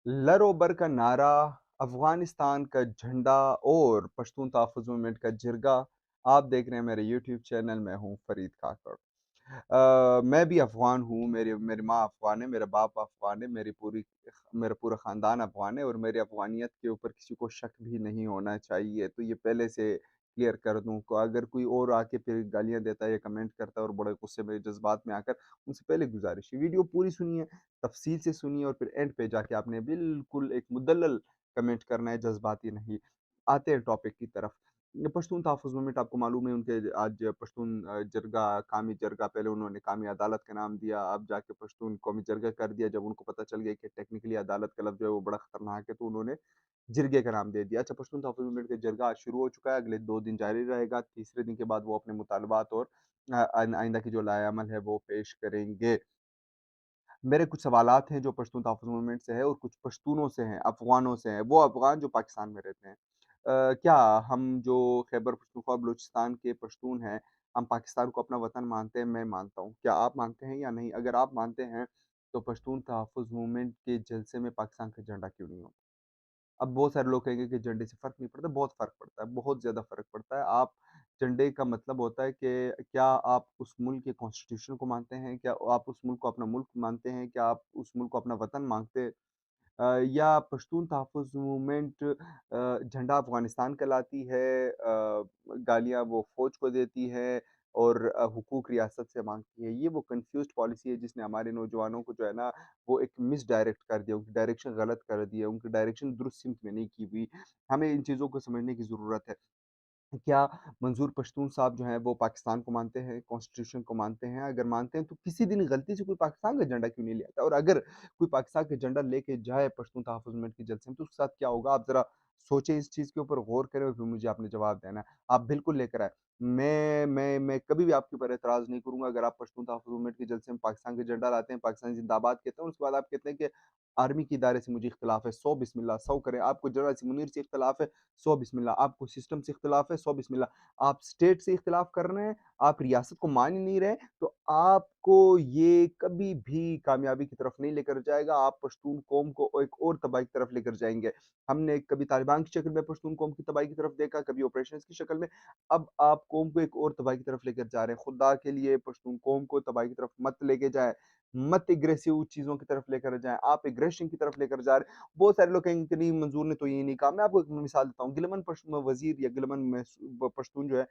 लर बर का नारा, अफ़गानिस्तान का झंडा और पश्तून तहफ़्फ़ुज़ मूवमेंट का जिरगा। आप देख रहे हैं मेरे यूट्यूब चैनल, मैं हूँ फ़रीद खाकर। मैं भी अफ़गान हूँ, मेरी मेरी माँ अफ़गान है, मेरा बाप अफ़गान है, मेरा पूरा ख़ानदान अफ़गान है और मेरी अफ़गानियत के ऊपर किसी को शक भी नहीं होना चाहिए। तो ये पहले से क्लियर कर दूँ को अगर कोई और आके फिर गालियाँ देता है या कमेंट करता है और बड़े गुस्से में, जज़्बात में आकर, उनसे पहले गुज़ारिश है वीडियो पूरी सुनिए, तफ़सील से सुनिए और फिर एंड पे जाके आपने बिल्कुल एक मुदल्लल कमेंट करना है, जज़्बाती नहीं। आते हैं टॉपिक की तरफ। ये पश्तून तहफ़्फ़ुज़ मूवमेंट आपको मालूम है उनके आज पश्तून जरगा, कामी जरगा, पहले उन्होंने कामी अदालत का नाम दिया, अब जाके पश्तून कौमी जरगा कर दिया। जब उनको पता चल गया कि टेक्निकली अदालत का लफ़्ज़ जो है वो बड़ा ख़तरनाक है, तो उन्होंने जिरगे का नाम दे दिया। अच्छा, पश्तून तहफ़्फ़ुज़ मूवमेंट का जिरगा आज शुरू हो चुका है, अगले 2 दिन जारी रहेगा। तीसरे दिन के बाद वो अपने मुतालबात और आइंदा की जो लाएअमल है वो पेश करेंगे। मेरे कुछ सवालात हैं जो पश्तून तहफ़्फ़ुज़ मूवमेंट से है और कुछ पश्तूनों से हैं, अफ़गानों से हैं, वो अफ़गान जो पाकिस्तान में रहते हैं। क्या हम जो खैबर पख्तूनख्वा बलूचिस्तान के पश्तून हैं, हम पाकिस्तान को अपना वतन मानते हैं? मैं मानता हूँ। क्या आप मानते हैं या नहीं? अगर आप मानते हैं, तो पश्तून तहफ़्फ़ुज़ मूवमेंट के जलसे में पाकिस्तान का झंडा क्यों नहीं होता? अब बहुत सारे लोग कहेंगे कि झंडे से फ़र्क नहीं पड़ता, बहुत फ़र्क पड़ता है, बहुत ज़्यादा फ़र्क पड़ता है। आप झंडे का मतलब होता है कि क्या आप उस मुल्क के कॉन्स्टिट्यूशन को मानते हैं? क्या आप उस मुल्क को अपना मुल्क मानते हैं? क्या आप उस मुल्क को अपना वतन मानते या पश्तून तहफ़्फ़ुज़ मूवमेंट झंडा अफ़गानिस्तान कहलाती है, गालियाँ वो फ़ौज को देती है और हुकूक रियासत से माँगती है। ये वो कन्फ्यूज़्ड पॉलिसी है जिसने हमारे नौजवानों को जो है ना, वो एक मिसडायरेक्ट कर दिया, उनकी डायरेक्शन गलत कर दी है, उनकी डायरेक्शन दुरुस्त सिमत में नहीं की हुई। हमें इन चीज़ों को समझने की ज़रूरत है। क्या मंज़ूर पश्तून साहब जो हैं वो पाकिस्तान को मानते हैं, कॉन्स्टिट्यूशन को मानते हैं? अगर मानते हैं तो किसी दिन गलती से कोई पाकिस्तान का झंडा क्यों नहीं ले आता? और अगर कोई पाकिस्तान का झंडा लेके जाए पश्तून तहफ़्फ़ुज़ मूवमेंट के जलसे में तो उसके साथ क्या होगा? आप ज़रा सोचें, इस चीज़ के ऊपर गौर करें और फिर मुझे आपने जवाब देना है। आप बिल्कुल लेकर आएँ। मैं कभी भी आपके ऊपर एतराज़ नहीं करूँगा अगर आप पश्तून तहफ़्फ़ुज़ मूवमेंट के जलसे में पाकिस्तान का झंडा लाते हैं, पाकिस्तान ज़िंदाबाद कहते हैं और उसके बाद आप कहते हैं कि आर्मी के इदारे से मुझे इख्तिलाफ़ है, 100 बिस्मिल्लाह, 100 करें। आपको जनरल मुनीर से इख्तिलाफ़ है, 100 बिस्मिल्लाह। आपको सिस्टम से इख्तिलाफ़ है, 100 बिस्मिल्लाह। आप स्टेट से इख्तिलाफ़ कर रहे हैं, आप रियासत को मान ही नहीं रहे, तो आपको ये कभी भी कामयाबी की तरफ नहीं लेकर जाएगा। आप पश्तून कौम को एक और तबाही की तरफ लेकर जाएँगे। हमने कभी तालिबान की शक्ल में पश्तून कौम की तबाही की तरफ देखा, कभी ऑपरेशंस की शक्ल में, अब आप कौम को एक और तबाही की तरफ लेकर जा रहे हैं। खुदा के लिए पश्तून कौम को तबाही की तरफ मत लेके जाएँ, मत एग्रेसिव चीज़ों की तरफ लेकर जाएँ, आप एग्रेशन की तरफ लेकर जा रहे हैं। बहुत सारे लोग कहेंगे कि नहीं, मंजूर ने तो ये नहीं कहा। मैं आपको एक मिसाल देता हूँ, गिलमन वज़ीर या गिलमन पश्तून जो है,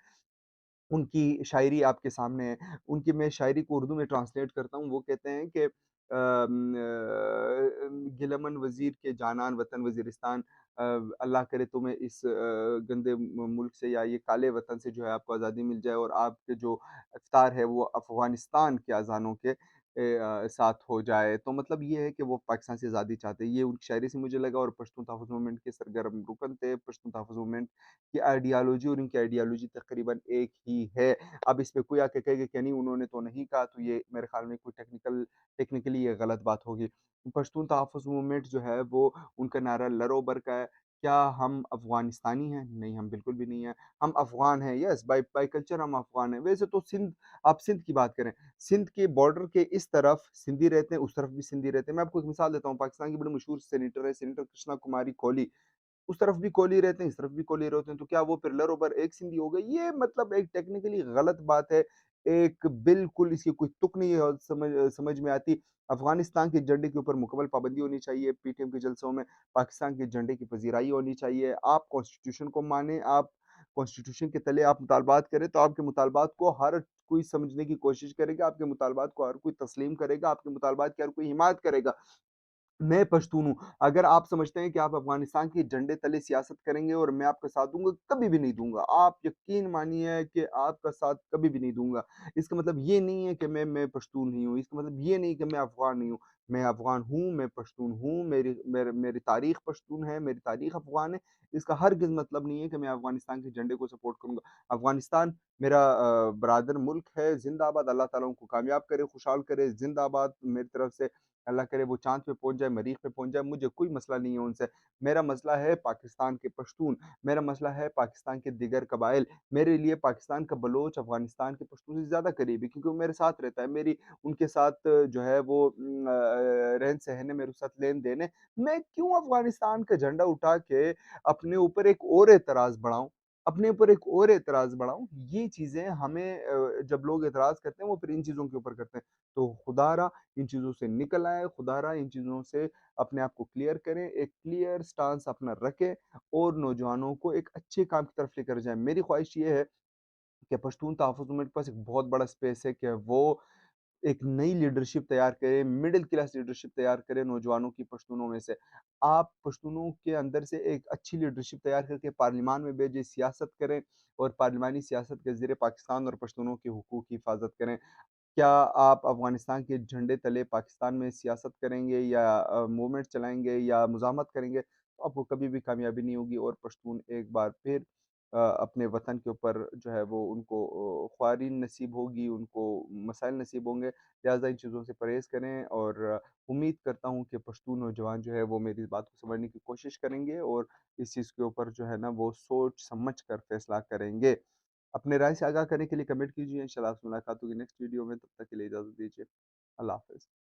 उनकी शायरी आपके सामने है। उनकी मैं शायरी को उर्दू में ट्रांसलेट करता हूँ, वो कहते हैं कि गिलमन वज़ीर के जानान वतन वज़ीरिस्तान, अल्लाह करे तुम्हें इस गंदे मुल्क से या ये काले वतन से जो है आपको आज़ादी मिल जाए और आपके जो इफ़्तार है वो अफ़गानिस्तान के अज़ानों के साथ हो जाए। तो मतलब ये है कि वो पाकिस्तान से आज़ादी चाहते हैं। ये उनकी शायरी से मुझे लगा और पश्तून तहफ़्फ़ुज़ मूवमेंट के सरगर्म रुकन थे। पश्तून तहफ़्फ़ुज़ मूवमेंट की आइडियोलॉजी और इनकी आइडियोलॉजी तकरीबन एक ही है। अब इसमें कोई आके कहेगा कि नहीं, उन्होंने तो नहीं कहा, तो ये मेरे ख़्याल में कोई टेक्निकली ये गलत बात होगी। पश्तून तहफ़्फ़ुज़ मूवमेंट जो है वो, उनका नारा लरो बर का है। क्या हम अफ़गानिस्तानी हैं? नहीं, हम बिल्कुल भी नहीं हैं। हम अफ़गान हैं, येस, बाय बाय कल्चर हम अफ़गान हैं। वैसे तो सिंध, आप सिंध की बात करें, सिंध के बॉर्डर के इस तरफ सिंधी रहते हैं, उस तरफ भी सिंधी रहते हैं। मैं आपको एक मिसाल देता हूँ, पाकिस्तान की बड़ी मशहूर सेनेटर है, सेनेटर कृष्णा कुमारी कोहली। उस तरफ भी कोहली रहते हैं, इस तरफ भी कोहली रहते हैं, तो क्या वो फिर लर-ओ-बर एक सिंधी हो गए? ये मतलब एक टेक्निकली गलत बात है। एक बिल्कुल इसकी कोई तुक नहीं है, समझ में आती। अफ़गानिस्तान के झंडे के ऊपर मुकम्मल पाबंदी होनी चाहिए, पीटीएम के जलसों में पाकिस्तान के झंडे की पज़ीराई होनी चाहिए। आप कॉन्स्टिट्यूशन को मानें, आप कॉन्स्टिट्यूशन के तले आप मुतालबात करें, तो आपके मुतालबात को हर कोई समझने की कोशिश करेगा, आपके मुतालबात को हर कोई तस्लीम करेगा, आपके मुतालबात की हर कोई हिमायत करेगा। मैं पश्तून हूँ। अगर आप समझते हैं कि आप अफ़गानिस्तान के झंडे तले सियासत करेंगे और मैं आपका साथ दूँगा, कभी भी नहीं दूँगा। आप यकीन मानिए कि आपका साथ कभी भी नहीं दूँगा। इसका मतलब ये नहीं है कि मैं पश्तून नहीं हूँ, इसका मतलब ये नहीं कि मैं अफ़गान नहीं हूँ। मैं अफ़गान हूँ, मैं पश्तून हूँ, मेरी तारीख़ पश्तून है, मेरी तारीख़ अफ़गान है। इसका हरगिज़ मतलब नहीं है कि मैं अफ़गानिस्तान के झंडे को सपोर्ट करूँगा। अफ़गानिस्तान मेरा बरादर मुल्क है, ज़िंदाबाद, अल्लाह ताला उनको कामयाब करे, खुशहाल करे, ज़िंदाबाद मेरी तरफ से। اللہ करे वो चाँद पे पहुँच जाए, मरीख़ पे पहुँच जाए, मुझे कोई मसला नहीं है उनसे। मेरा मसला है पाकिस्तान के पश्तून, मेरा मसला है पाकिस्तान के दीगर कबाइल। मेरे लिए पाकिस्तान का बलोच अफ़गानिस्तान के पश्तून से ज़्यादा करीबी, क्योंकि वो मेरे साथ रहता है। मेरी उनके साथ जो है वो रहन-सहन है, मेरे साथ लेन-देन है। मैं क्यों अफ़गानिस्तान का झंडा उठा के अपने ऊपर एक और एतराज़ बढ़ाऊँ? अपने ऊपर एक और एतराज़ बढ़ाऊँ? ये चीज़ें हमें जब लोग एतराज़ करते हैं, वो फिर इन चीज़ों के ऊपर करते हैं। तो खुदारा इन चीज़ों से निकल आएँ, खुदारा इन चीज़ों से अपने आप को क्लियर करें, एक क्लियर स्टांस अपना रखें और नौजवानों को एक अच्छे काम की तरफ लेकर जाएँ। मेरी ख़्वाहिश ये है कि पश्तून तहफ़्फ़ुज़ मूवमेंट के पास एक बहुत बड़ा स्पेस है कि वो एक नई लीडरशिप तैयार करें, मिडल क्लास लीडरशिप तैयार करें नौजवानों की पश्तूनों में से। आप पश्तूनों के अंदर से एक अच्छी लीडरशिप तैयार करके पार्लिमान में भेजें, सियासत करें और पार्लिमानी सियासत के ज़रिए पाकिस्तान और पश्तूनों के हुकूक की हिफाज़त करें। क्या आप अफ़गानिस्तान के झंडे तले पाकिस्तान में सियासत करेंगे या मूवमेंट चलाएँगे या मुज़ाहमत करेंगे, तो आपको कभी भी कामयाबी नहीं होगी और पश्तून एक बार फिर अपने वतन के ऊपर जो है वो उनको ख्वारी नसीब होगी, उनको मसाइल नसीब होंगे। लिहाज़ा इन चीज़ों से परहेज़ करें और उम्मीद करता हूँ कि पश्तून नौजवान जो है वो मेरी इस बात को समझने की कोशिश करेंगे और इस चीज़ के ऊपर जो है ना वो सोच समझ कर फैसला करेंगे। अपने राय से आगाह करने के लिए कमेंट कीजिए। इंशाल्लाह आपसे मुलाकात होगी नेक्स्ट वीडियो में, तब तक के लिए इजाज़त दीजिए। अल्लाह हाफ़िज़।